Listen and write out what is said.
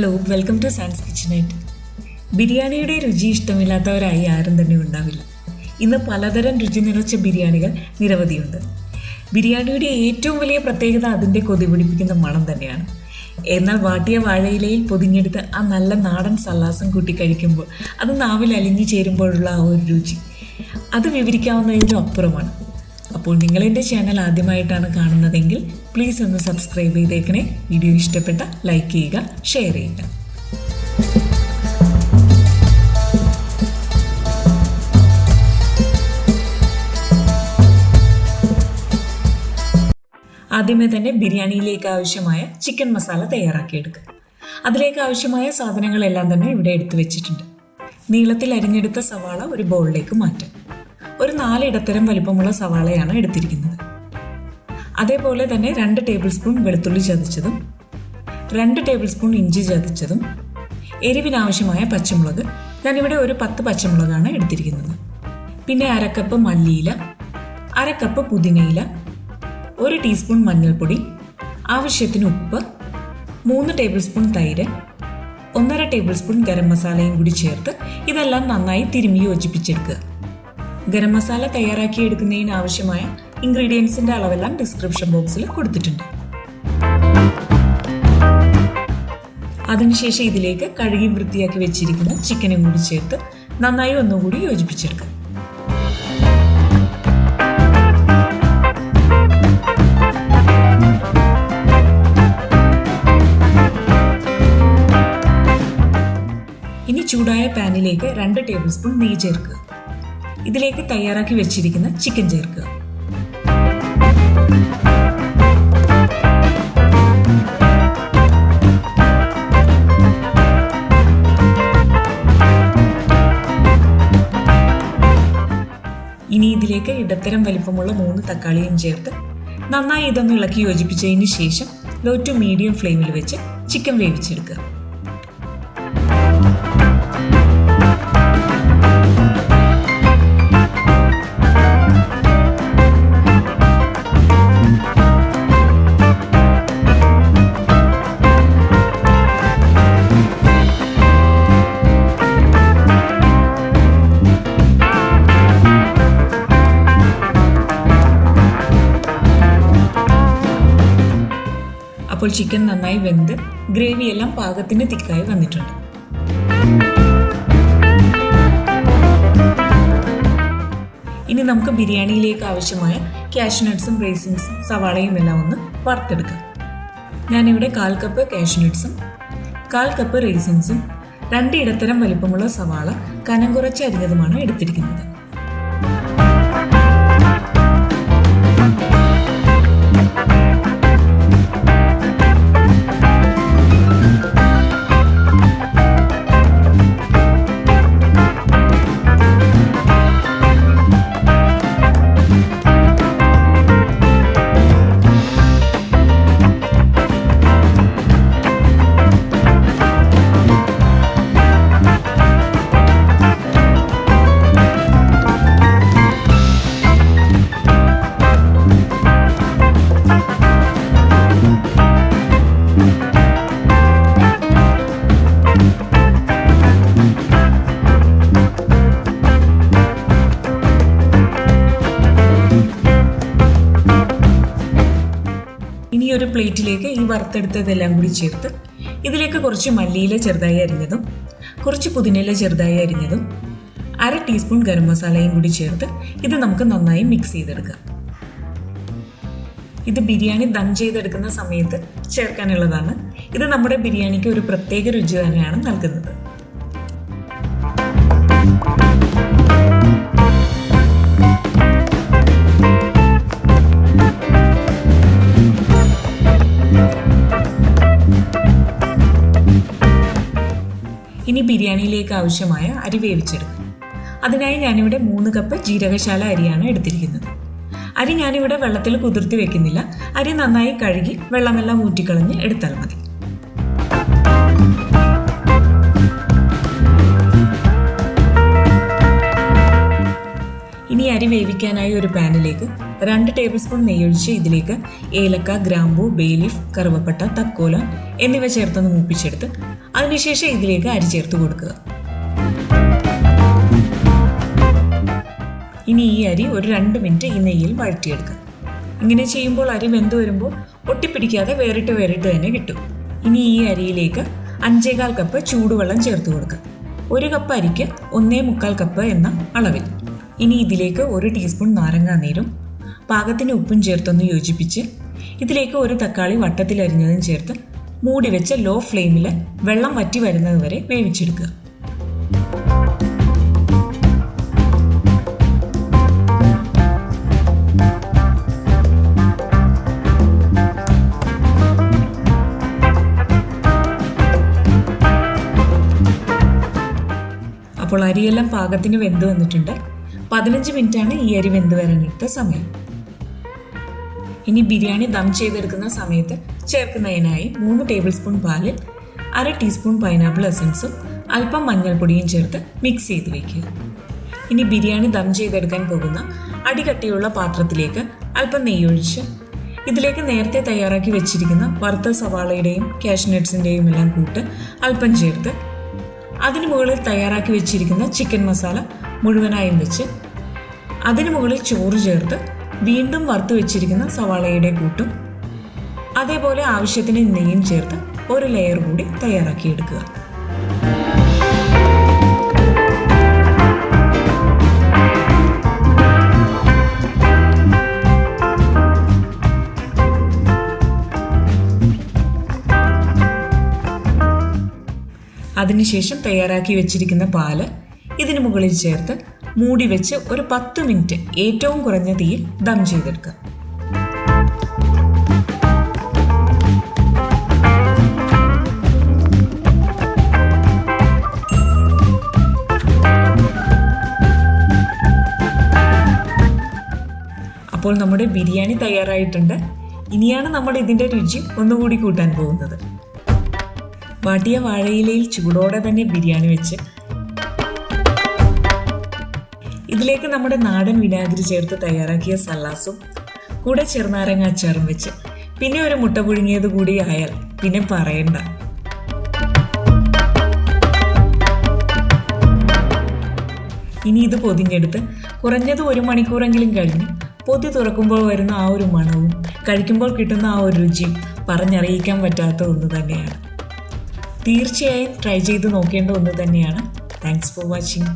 Hello, welcome to suns kitchenette. ബിരിയാണിയുടെ രുചി ഇഷ്ടമില്ലാത്തവരായി ആരും തന്നെ ഉണ്ടാവില്ല. ഇന്ന് പലതരം രുചി നിറച്ച ബിരിയാണികൾ നിരവധിയുണ്ട്. ബിരിയാണിയുടെ ഏറ്റവും വലിയ പ്രത്യേകത അതിൻ്റെ കൊതി പിടിപ്പിക്കുന്ന മണം തന്നെയാണ്. എന്നാൽ വാട്ടിയ വാഴയിലയിൽ പൊതിഞ്ഞെടുത്ത് ആ നല്ല നാടൻ സല്ലാസം കൂട്ടി കഴിക്കുമ്പോൾ അത് നാവിൽ അലിഞ്ഞു ചേരുമ്പോഴുള്ള ആ ഒരു രുചി അത് വിവരിക്കാവുന്നതിലും അപ്പുറമാണ്. അപ്പോൾ നിങ്ങളെൻ്റെ ചാനൽ ആദ്യമായിട്ടാണ് കാണുന്നതെങ്കിൽ പ്ലീസ് ഒന്ന് സബ്സ്ക്രൈബ് ചെയ്തേക്കണേ. വീഡിയോ ഇഷ്ടപ്പെട്ട ലൈക്ക് ചെയ്യുക, ഷെയർ ചെയ്യുക. ആദ്യമേ തന്നെ ബിരിയാണിയിലേക്ക് ആവശ്യമായ ചിക്കൻ മസാല തയ്യാറാക്കിയെടുക്കുക. അതിലേക്ക് ആവശ്യമായ സാധനങ്ങളെല്ലാം തന്നെ ഇവിടെ എടുത്തു വെച്ചിട്ടുണ്ട്. നീളത്തിൽ അരിഞ്ഞെടുത്ത സവാള ഒരു ബൗളിലേക്ക് മാറ്റാം. ഒരു 4 ഇടത്തരം വലിപ്പമുള്ള സവാളയാണ് എടുത്തിരിക്കുന്നത്. അതേപോലെ തന്നെ 2 ടേബിൾ സ്പൂൺ വെളുത്തുള്ളി ചതച്ചതും 2 ടേബിൾ സ്പൂൺ ഇഞ്ചി ചതച്ചതും എരിവിനാവശ്യമായ പച്ചമുളക്, ഞാനിവിടെ ഒരു 10 പച്ചമുളകാണ് എടുത്തിരിക്കുന്നത്. പിന്നെ 1/2 കപ്പ് മല്ലിയില, 1/2 കപ്പ് പുതിനയില, 1 ടീസ്പൂൺ മഞ്ഞൾപ്പൊടി, ആവശ്യത്തിന് ഉപ്പ്, 3 ടേബിൾ സ്പൂൺ തൈര്, 1/2 ടേബിൾ സ്പൂൺ ഗരം മസാലയും കൂടി ചേർത്ത് ഇതെല്ലാം നന്നായി തിരുമ്മി യോജിപ്പിച്ചെടുക്കുക. ഗരം മസാല തയ്യാറാക്കിയെടുക്കുന്നതിന് ആവശ്യമായ ഇൻഗ്രീഡിയൻസിൻ്റെ അളവെല്ലാം ഡിസ്ക്രിപ്ഷൻ ബോക്സിൽ കൊടുത്തിട്ടുണ്ട്. അതിനുശേഷം ഇതിലേക്ക് കഴുകി വൃത്തിയാക്കി വെച്ചിരിക്കുന്ന ചിക്കനും കൂടി ചേർത്ത് നന്നായി ഒന്നുകൂടി യോജിപ്പിച്ചെടുക്കുക. ഇനി ചൂടായ പാനിലേക്ക് 2 ടേബിൾ സ്പൂൺ നെയ്യ് ചേർക്കുക. ഇതിലേക്ക് തയ്യാറാക്കി വെച്ചിരിക്കുന്ന ചിക്കൻ ചേർക്കുക. ഇനി ഇതിലേക്ക് ഇടത്തരം വലിപ്പമുള്ള 3 തക്കാളിയും ചേർത്ത് നന്നായി ഇതൊന്ന് ഇളക്കി യോജിപ്പിച്ചതിന് ശേഷം ലോ ടു മീഡിയം ഫ്ലെയിമിൽ വെച്ച് ചിക്കൻ വേവിച്ചെടുക്കുക. അപ്പോൾ ചിക്കൻ നന്നായി വെന്ത് ഗ്രേവിയെല്ലാം പാകത്തിന് തിക്കായി വന്നിട്ടുണ്ട്. ഇനി നമുക്ക് ബിരിയാണിയിലേക്ക് ആവശ്യമായ കാഷ്യൂ നട്ട്സും റൈസിൻസും സവാളയും എല്ലാം ഒന്ന് വറുത്തെടുക്കാം. ഞാനിവിടെ 1/4 കപ്പ് കാഷ്യൂ നട്ട്സും 1/4 കപ്പ് റൈസിൻസും 2 ഇടത്തരം വലിപ്പമുള്ള സവാള കനം കുറച്ച് അരിഞ്ഞതുമാണ് എടുത്തിരിക്കുന്നത്. ഇനി ഒരു പ്ലേറ്റിലേക്ക് ഈ വറുത്തെടുത്തതെല്ലാം കൂടി ചേർത്ത് ഇതിലേക്ക് കുറച്ച് മല്ലിയില ചെറുതായി അരിഞ്ഞതും കുറച്ച് പുതിനയില ചെറുതായി അരിഞ്ഞതും 1/2 ടീസ്പൂൺ ഗരം മസാലയും കൂടി ചേർത്ത് ഇത് നമുക്ക് നന്നായി മിക്സ് ചെയ്തെടുക്കാം. ഇത് ബിരിയാണി ദം ചെയ്തെടുക്കുന്ന സമയത്ത് ചേർക്കാനുള്ളതാണ്. ഇത് നമ്മുടെ ബിരിയാണിക്ക് ഒരു പ്രത്യേക രുചി തന്നെയാണ് നൽകുന്നത്. ഇനി ബിരിയാണിയിലേക്ക് ആവശ്യമായ അരി വേവിച്ചെടുക്കും. അതിനായി ഞാനിവിടെ 3 കപ്പ് ജീരകശാല അരിയാണ് എടുത്തിരിക്കുന്നത്. അരി ഞാനിവിടെ വെള്ളത്തിൽ കുതിർത്തി വെക്കുന്നില്ല. അരി നന്നായി കഴുകി വെള്ളമെല്ലാം ഊറ്റിക്കളഞ്ഞ് എടുത്താൽ മതി. ഇനി അരി വേവിക്കാനായി ഒരു പാനിലേക്ക് 2 ടേബിൾ സ്പൂൺ നെയ്യൊഴിച്ച് ഇതിലേക്ക് ഏലക്ക, ഗ്രാമ്പൂ, ബേ ലീഫ്, കറുവപ്പട്ട, തക്കോല എന്നിവ ചേർത്തൊന്ന് മൂപ്പിച്ചെടുത്ത് അതിനുശേഷം ഇതിലേക്ക് അരി ചേർത്ത് കൊടുക്കുക. ഇനി ഈ അരി ഒരു 2 മിനിറ്റ് ഈ നെയ്യിൽ വഴറ്റിയെടുക്കുക. ഇങ്ങനെ ചെയ്യുമ്പോൾ അരി വെന്ത് വരുമ്പോൾ ഒട്ടിപ്പിടിക്കാതെ വേറിട്ട് തന്നെ കിട്ടും. ഇനി ഈ അരിയിലേക്ക് 5.25 കപ്പ് ചൂടുവെള്ളം ചേർത്ത് കൊടുക്കുക. 1 കപ്പ് അരിക്ക് 1.25 കപ്പ് എന്ന അളവിൽ. ഇനി ഇതിലേക്ക് 1 ടീസ്പൂൺ നാരങ്ങാനീരും പാകത്തിന് ഉപ്പും ചേർത്തൊന്ന് യോജിപ്പിച്ച് ഇതിലേക്ക് 1 തക്കാളി വട്ടത്തിൽ അരിഞ്ഞതും ചേർത്ത് മൂടി വെച്ച് ലോ ഫ്ലെയിമിൽ വെള്ളം വറ്റി വരുന്നത് വരെ വേവിച്ചെടുക്കുക. അപ്പോൾ അരിയെല്ലാം പാകത്തിന് വെന്ത് വന്നിട്ടുണ്ട്. 15 മിനിറ്റാണ് ഈ അരി വെന്ത് വരാനെടുത്ത സമയം. ഇനി ബിരിയാണി ദം ചെയ്തെടുക്കുന്ന സമയത്ത് ചേർക്കുന്നതിനായി 3 ടേബിൾ സ്പൂൺ പാലിൽ 1/2 ടീസ്പൂൺ പൈനാപ്പിൾ എസൻസും അല്പം മഞ്ഞൾപ്പൊടിയും ചേർത്ത് മിക്സ് ചെയ്ത് വയ്ക്കുക. ഇനി ബിരിയാണി ദം ചെയ്തെടുക്കാൻ പോകുന്ന അടികട്ടിയുള്ള പാത്രത്തിലേക്ക് അല്പം നെയ്യൊഴിച്ച് ഇതിലേക്ക് നേരത്തെ തയ്യാറാക്കി വെച്ചിരിക്കുന്ന വറുത്ത സവാളയുടെയും കാഷ്യൂനട്ട്സിൻ്റെയും എല്ലാം കൂട്ട് അല്പം ചേർത്ത് അതിന് മുകളിൽ തയ്യാറാക്കി വെച്ചിരിക്കുന്ന ചിക്കൻ മസാല മുഴുവനായും വെച്ച് അതിന് മുകളിൽ ചോറ് ചേർത്ത് വീണ്ടും വറുത്ത് വെച്ചിരിക്കുന്ന സവാളയുടെ കൂട്ടും അതേപോലെ ആവശ്യത്തിന് നെയ്യും ചേർത്ത് ഒരു ലെയർ കൂടി തയ്യാറാക്കിയെടുക്കുക. അതിനുശേഷം തയ്യാറാക്കി വെച്ചിരിക്കുന്ന പാല് ഇതിന് മുകളിൽ ചേർത്ത് മൂടി വെച്ച് ഒരു 10 മിനിറ്റ് ഏറ്റവും കുറഞ്ഞ തീയിൽ ദം ചെയ്തെടുക്കുക. അപ്പോൾ നമ്മുടെ ബിരിയാണി തയ്യാറായിട്ടുണ്ട്. ഇനിയാണ് നമ്മൾ ഇതിൻ്റെ രുചി ഒന്നുകൂടി കൂട്ടാൻ പോകുന്നത്. വാട്ടിയ വാഴയിലയിൽ ചൂടോടെ തന്നെ ബിരിയാണി വെച്ച് ഇതിലേക്ക് നമ്മുടെ നാടൻ വിനാഗിരി ചേർത്ത് തയ്യാറാക്കിയ സലാസും കൂടെ ചെറുനാരങ്ങ അച്ചാറും വെച്ച് പിന്നെ ഒരു മുട്ട പുഴുങ്ങിയത് കൂടി ആയാൽ പിന്നെ പറയണ്ട. ഇനി ഇത് പൊതിഞ്ഞെടുത്ത് കുറഞ്ഞത് 1 മണിക്കൂറെങ്കിലും കഴിഞ്ഞ് പൊതി തുറക്കുമ്പോൾ വരുന്ന ആ ഒരു മണവും കഴിക്കുമ്പോൾ കിട്ടുന്ന ആ ഒരു രുചിയും പറഞ്ഞറിയിക്കാൻ പറ്റാത്ത ഒന്ന് തന്നെയാണ്. തീർച്ചയായും ട്രൈ ചെയ്ത് നോക്കേണ്ട ഒന്ന് തന്നെയാണ്. Thanks for watching.